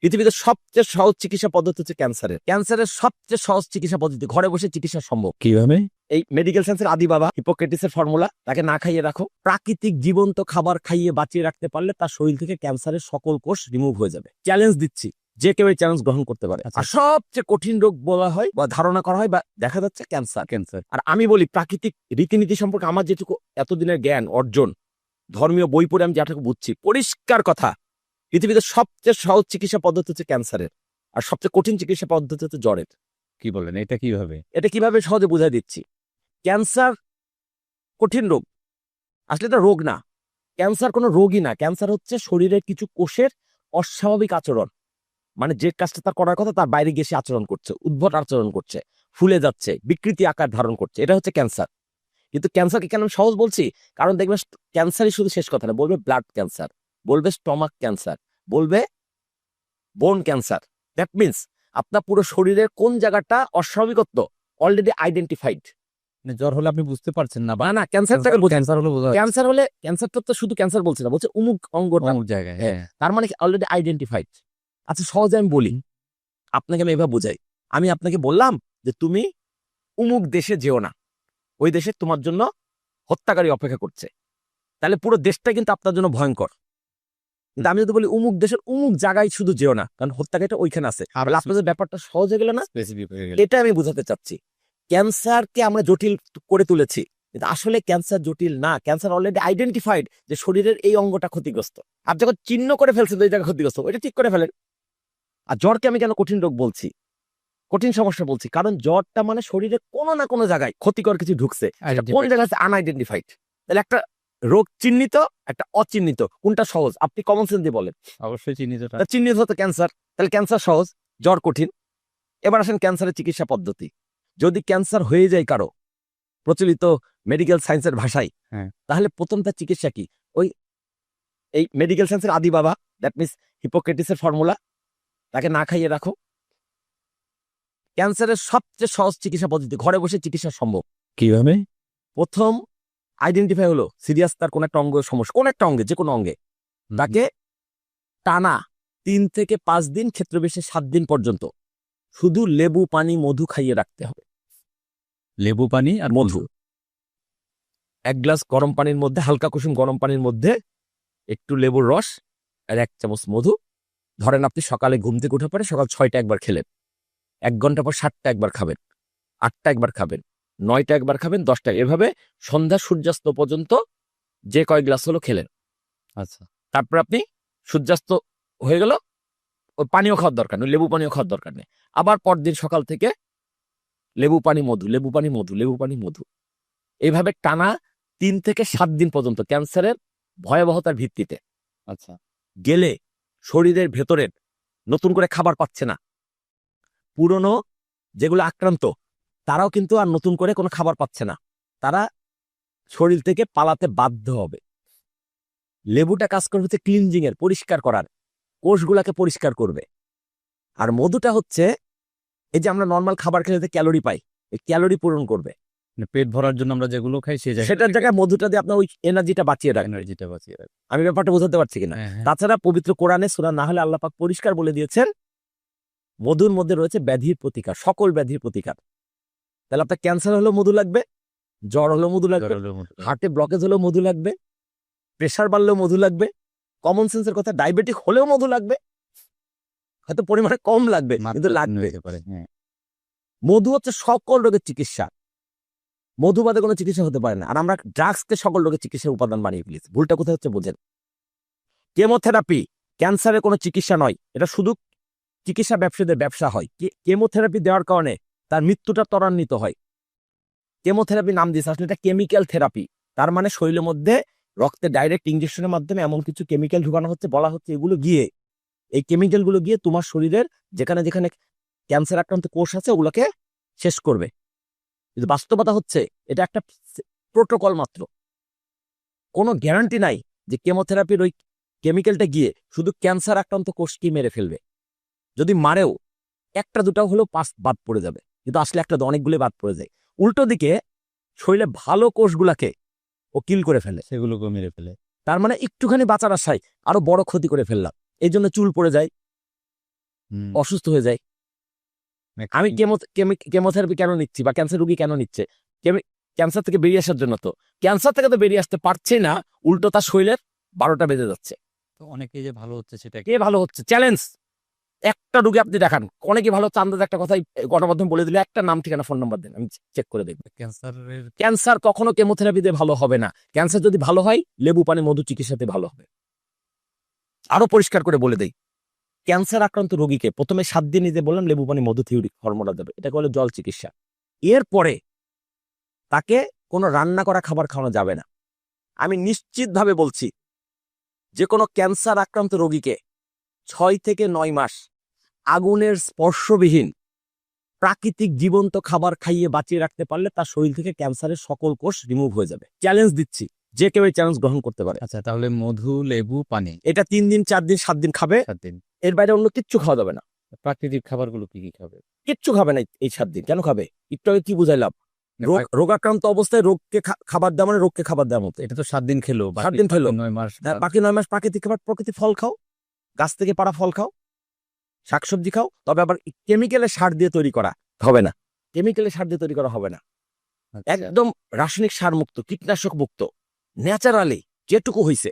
পৃথিবীতে সবচেয়ে সহজ চিকিৎসা পদ্ধতি হচ্ছে ক্যান্সারের। ক্যান্সারের সবচেয়ে সহজ চিকিৎসা পদ্ধতি, ঘরে বসে চিকিৎসা সম্ভব। কিভাবে? এই মেডিকেল সায়েন্সের আদি বাবা হিপোক্রেটিসের ফর্মুলা, তাকে না খাইয়ে রাখো, প্রাকৃতিক জীবন্ত খাবার খাইয়ে বাঁচিয়ে রাখতে পারলে তার শরীর থেকে ক্যান্সারের সকল কোষ রিমুভ হয়ে যাবে। চ্যালেঞ্জ দিচ্ছি, যে কেউ এই চ্যালেঞ্জ গ্রহণ করতে পারে। আর সবচেয়ে কঠিন রোগ বলা হয় বা ধারণা করা হয় বা দেখা যাচ্ছে ক্যান্সার। আর আমি বলি প্রাকৃতিক রীতিনীতি সম্পর্কে আমার যেটুকু এতদিনের জ্ঞান অর্জন, ধর্মীয় বই পড়ে আমি যেটুকু বুঝছি, পরিষ্কার কথা, পৃথিবীতে সবচেয়ে সহজ চিকিৎসা পদ্ধতি হচ্ছে ক্যান্সারের, আর সবচেয়ে কঠিন চিকিৎসা পদ্ধতি হচ্ছে জ্বরের। কি বলেন, এটা কিভাবে? এটা কিভাবে সহজে বুঝাই দিচ্ছি। ক্যান্সার কঠিন রোগ, আসলে এটা রোগ না। ক্যান্সার কোনো রোগই না। ক্যান্সার হচ্ছে শরীরের কিছু কোষের অস্বাভাবিক আচরণ, মানে যে কাজটা তার করার কথা তার বাইরে গিয়ে সে আচরণ করছে, উদ্ভট আচরণ করছে, ফুলে যাচ্ছে, বিকৃতি আকার ধারণ করছে, এটা হচ্ছে ক্যান্সার। কিন্তু ক্যান্সারকে কেন আমি সহজ বলছি? কারণ দেখবে ক্যান্সারই শুধু শেষ কথা না, বলবে ব্লাড ক্যান্সার, বলবে স্টমাক ক্যান্সার, বলবে বোন ক্যান্সার। দ্যাট মিনস আপনার পুরো শরীরের কোন জায়গাটা অস্বাভাবিকত্ব অলরেডি আইডেন্টিফাইড। জ্বর হলে আপনি বুঝতে পারছেন না, না ক্যান্সারটাকে ক্যান্সার হলে বোঝা ক্যান্সার হলে, ক্যান্সারটা তো শুধু ক্যান্সার বলছে না, বলছে অমুক অঙ্গটা অমুক জায়গায়। হ্যাঁ, তার মানে অলরেডি আইডেন্টিফাইড। আচ্ছা সহজে আমি বলি আপনাকে, আমি এভাবে বুঝাই। আমি আপনাকে বললাম যে তুমি অমুক দেশে যেও না, ওই দেশে তোমার জন্য হত্যাকারী অপেক্ষা করছে, তাহলে পুরো দেশটা কিন্তু আপনার জন্য ভয়ঙ্কর। কিন্তু আমি যদি বলি অমুক দেশের অমুক জায়গায় শুধু যেও না, কারণ হত্যাকারীটা ওইখানে আছে, আপনাদের ব্যাপারটা সহজ হয়ে গেল না? স্পেসিফিক হয়ে গেল। এটা আমি বোঝাতে চাচ্ছি। ক্যান্সারকে আমরা জটিল করে তুলেছি, কিন্তু আসলে ক্যান্সার জটিল না। ক্যান্সার অলরেডি আইডেন্টিফাইড যে শরীরের এই অঙ্গটা ক্ষতিগ্রস্ত। আপনি যখন চিহ্ন করে ফেলছেন ওই জায়গা ক্ষতিগ্রস্ত, ওইটা ঠিক করে ফেলেন। আর জ্বরকে আমি কেন কঠিন রোগ বলছি, কঠিন সমস্যা বলছি? কারণ জ্বরটা মানে শরীরে কোনো না কোনো জায়গায় ক্ষতিকর কিছু ঢুকছে, কোন জায়গায় আনআইডেন্টিফাইড। তাহলে একটা রোগ চিহ্নিত, একটা অচিহ্নিত, কোনটা সহজ? আপনি কমন সেন্স দিয়ে বলেন। অবশ্যই চিহ্নিতটা। চিহ্নিত হতো ক্যান্সার, তাহলে ক্যান্সার সহজ, জ্বর কঠিন। এবার আসেন ক্যান্সারের চিকিৎসা পদ্ধতি। যদি ক্যান্সার হয়ে যায় কারো, প্রচলিত মেডিকেল সায়েন্সের ভাষায়, তাহলে প্রথম তার চিকিৎসা কি? ওই এই মেডিকেল সায়েন্সের আদি বাবা, দ্যাট মিনস হিপোক্রেটিসের ফর্মুলা, তাকে না খাইয়ে রাখো। ক্যান্সারের সবচেয়ে সহজ চিকিৎসা পদ্ধতি, ঘরে বসে চিকিৎসা সম্ভব। কিভাবে? প্রথম আইডেন্টিফাই হলো সিরিয়াস তার কোন একটা অঙ্গ সমস্যা, কোন একটা অঙ্গে, যে কোনো অঙ্গে, তাকে টানা 3 থেকে 5 দিন, ক্ষেত্র বিশেষে 7 দিন পর্যন্ত শুধু লেবু পানি মধু খাইয়ে রাখতে হবে। লেবু পানি আর মধু, 1 গ্লাস গরম পানির মধ্যে, হালকা কুসুম গরম পানির মধ্যে একটু লেবুর রস আর 1 চামচ মধু। ধরেন আপনি সকালে ঘুম থেকে উঠে পরে সকাল 6টা একবার খেলেন, 1 ঘন্টা পর 7টা একবার খাবেন, 8টা একবার খাবেন, 9টা একবার খাবেন, 10টা, এভাবে সন্ধ্যা সূর্যাস্ত পর্যন্ত যে কয় গ্লাস হলো খেলেন। আচ্ছা, তারপর আপনি সূর্যাস্ত হয়ে গেল, ওই পানিও খাওয়ার দরকার নেই, লেবু পানিও খাওয়ার দরকার নেই। আবার পরদিন সকাল থেকে লেবু পানি মধু, লেবু পানি মধু, লেবু পানি মধু, এইভাবে টানা 3 থেকে 7 দিন পর্যন্ত ক্যান্সারের ভয়াবহতার ভিত্তিতে। আচ্ছা, গেলে শরীরের ভেতরের নতুন করে খাবার পাচ্ছে না, পুরনো যেগুলো আক্রান্ত তারাও কিন্তু আর নতুন করে কোনো খাবার পাচ্ছে না, তারা শরীর থেকে পালাতে বাধ্য হবে। লেবুটা কাজ করবে হচ্ছে ক্লিনজিং এর, পরিষ্কার করার, কোষগুলাকে পরিষ্কার করবে। আর মধুটা হচ্ছে এই যে আমরা নর্মাল খাবার খেলে ক্যালোরি পাই, এই ক্যালোরি পূরণ করবে। মানে পেট ভরার জন্য আমরা যেগুলো খাই সেটার জায়গায় মধুটা দিয়ে আপনার ওই এনার্জিটা বাঁচিয়ে রাখে। এনার্জিটা বাঁচিয়ে রাখে। আমি ব্যাপারটা বোঝাতে পারছি কিনা? তাছাড়া পবিত্র কোরআনে সূরা নাহলে আল্লাহ পাক পরিষ্কার বলে দিয়েছেন মধুর মধ্যে রয়েছে ব্যাধির প্রতিকার, সকল ব্যাধির প্রতিকার। তাহলে আপনার ক্যান্সার হলেও মধু লাগবে, জ্বর হলেও মধু লাগবে, হার্টে ব্লকেজ হলেও মধু লাগবে, প্রেশার বাড়লেও মধু লাগবে, কমন সেন্সের কথা ডায়াবেটিক হলেও মধু লাগবে, হয়তো পরিমাণে কম লাগবে কিন্তু লাগবে। মধু হচ্ছে সকল রোগের চিকিৎসা, মধু বাদে কোনো চিকিৎসা হতে পারে না। আর আমরা ড্রাগসকে সকল রোগের চিকিৎসার উপাদান বানিয়ে ফেলেছি। ভুলটা কোথায় হচ্ছে বোঝেন। কেমোথেরাপি ক্যান্সারের কোনো চিকিৎসা নয়, এটা শুধু চিকিৎসা ব্যবসায়ীদের ব্যবসা হয়। কেমোথেরাপি দেওয়ার কারণে তার মৃত্যুটা ত্বরান্বিত হয়। কেমোথেরাপি নাম দিয়েছে, আসলে এটা কেমিক্যাল থেরাপি। তার মানে শরীরের মধ্যে রক্তে ডাইরেক্ট ইনজেকশনের মাধ্যমে এমন কিছু কেমিক্যাল ঢুকানো হচ্ছে, বলা হচ্ছে এগুলো গিয়ে, এই কেমিক্যালগুলো গিয়ে তোমার শরীরের যেখানে যেখানে ক্যান্সার আক্রান্ত কোষ আছে ওগুলোকে শেষ করবে। কিন্তু বাস্তবতা হচ্ছে এটা একটা প্রোটোকল মাত্র, কোনো গ্যারান্টি নাই যে কেমোথেরাপির ওই কেমিক্যালটা গিয়ে শুধু ক্যান্সার আক্রান্ত কোষকে মেরে ফেলবে। যদি মারেও 1-2 হলেও বাদ পড়ে যাবে, কিন্তু আসলে অনেকগুলো বাদ পড়ে যায়। উল্টো দিকে শরীরে ভালো কোষগুলাকে ও কিল করে ফেলে, সেগুলোকে মেরে ফেলে। তার মানে একটুখানি বাঁচার আশায় আরো বড় ক্ষতি করে ফেললাম। এই জন্য চুল পড়ে যায়, অসুস্থ হয়ে যায়। আমি কেমোথেরাপি কেন নিচ্ছি বা ক্যান্সার রোগী কেন নিচ্ছে? ক্যান্সার থেকে বেরিয়ে আসার জন্য। তো ক্যান্সার থেকে তো বেরিয়ে আসতে পারছে না, উল্টো তার শরীরের 12টা বেজে যাচ্ছে। তো অনেকেই যে ভালো হচ্ছে সেটা কে ভালো হচ্ছে? চ্যালেঞ্জ। একটা রোগী আপনি দেখান, অনেকে ভালো হচ্ছে, আন্দাজ একটা কথাই গণমাধ্যম বলে দিলে, একটা নাম, ঠিকানা, ফোন নাম্বার দেন, আমি চেক করে দেখবো। ক্যান্সারের ক্যান্সার কখনো কেমোথেরাপি দিয়ে ভালো হবে না। ক্যান্সার যদি ভালো হয়, লেবু পানি মধু চিকিৎসাতে ভালো হবে। আরো পরিষ্কার করে বলে দেই, ক্যান্সার আক্রান্ত রোগীকে প্রথমে 7 দিন নিতে বললাম লেবু পানি মধু থিওরি ফর্মুলা দেবে, এটাকে বলে জল চিকিৎসা। এরপরে তাকে কোনো রান্না করা খাবার খাওয়ানো যাবে না। আমি নিশ্চিতভাবে বলছি, যে কোনো ক্যান্সার আক্রান্ত রোগীকে 6 থেকে 9 মাস আগুনের স্পর্শবিহীন প্রাকৃতিক জীবন্ত খাবার খাইয়ে বাঁচিয়ে রাখতে পারলে তার শরীর থেকে ক্যান্সারের সকল কোষ রিমুভ হয়ে যাবে। চ্যালেঞ্জ দিচ্ছি, যে কেউ এই চ্যালেঞ্জ গ্রহণ করতে পারে। আচ্ছা, তাহলে মধু, লেবু, পানি এটা 3 দিন 4 দিন 7 দিন খাবে, 7 দিন। এর বাইরে অন্য কিচ্ছু খাওয়া যাবে না। প্রাকৃতিক খাবারগুলো কি কি খাবে? কিচ্ছু খাবে না এই 7 দিন। কেন খাবে? একটু আগে কি বুঝাইলাম, রোগাক্রান্ত অবস্থায় রোগকে খাবার দেওয়া মানে রোগকে খাবার দেওয়ার মতো। এটা তো 7 দিন খেলো, 7 দিন খেলো, 9 মাস। বাকি 9 মাস প্রাকৃতিক খাবার, প্রকৃতির ফল খাও, গাছ থেকে পাড়া ফল খাও, শাকসবজি খাও। তবে আবার কেমিক্যালের সার দিয়ে তৈরি করা হবে না। কেমিক্যালের সার দিয়ে তৈরি করা হবে না। আচ্ছা। একদম রাসায়নিক সার মুক্ত, কীটনাশক মুক্ত, ন্যাচারালি যেটুকু হইছে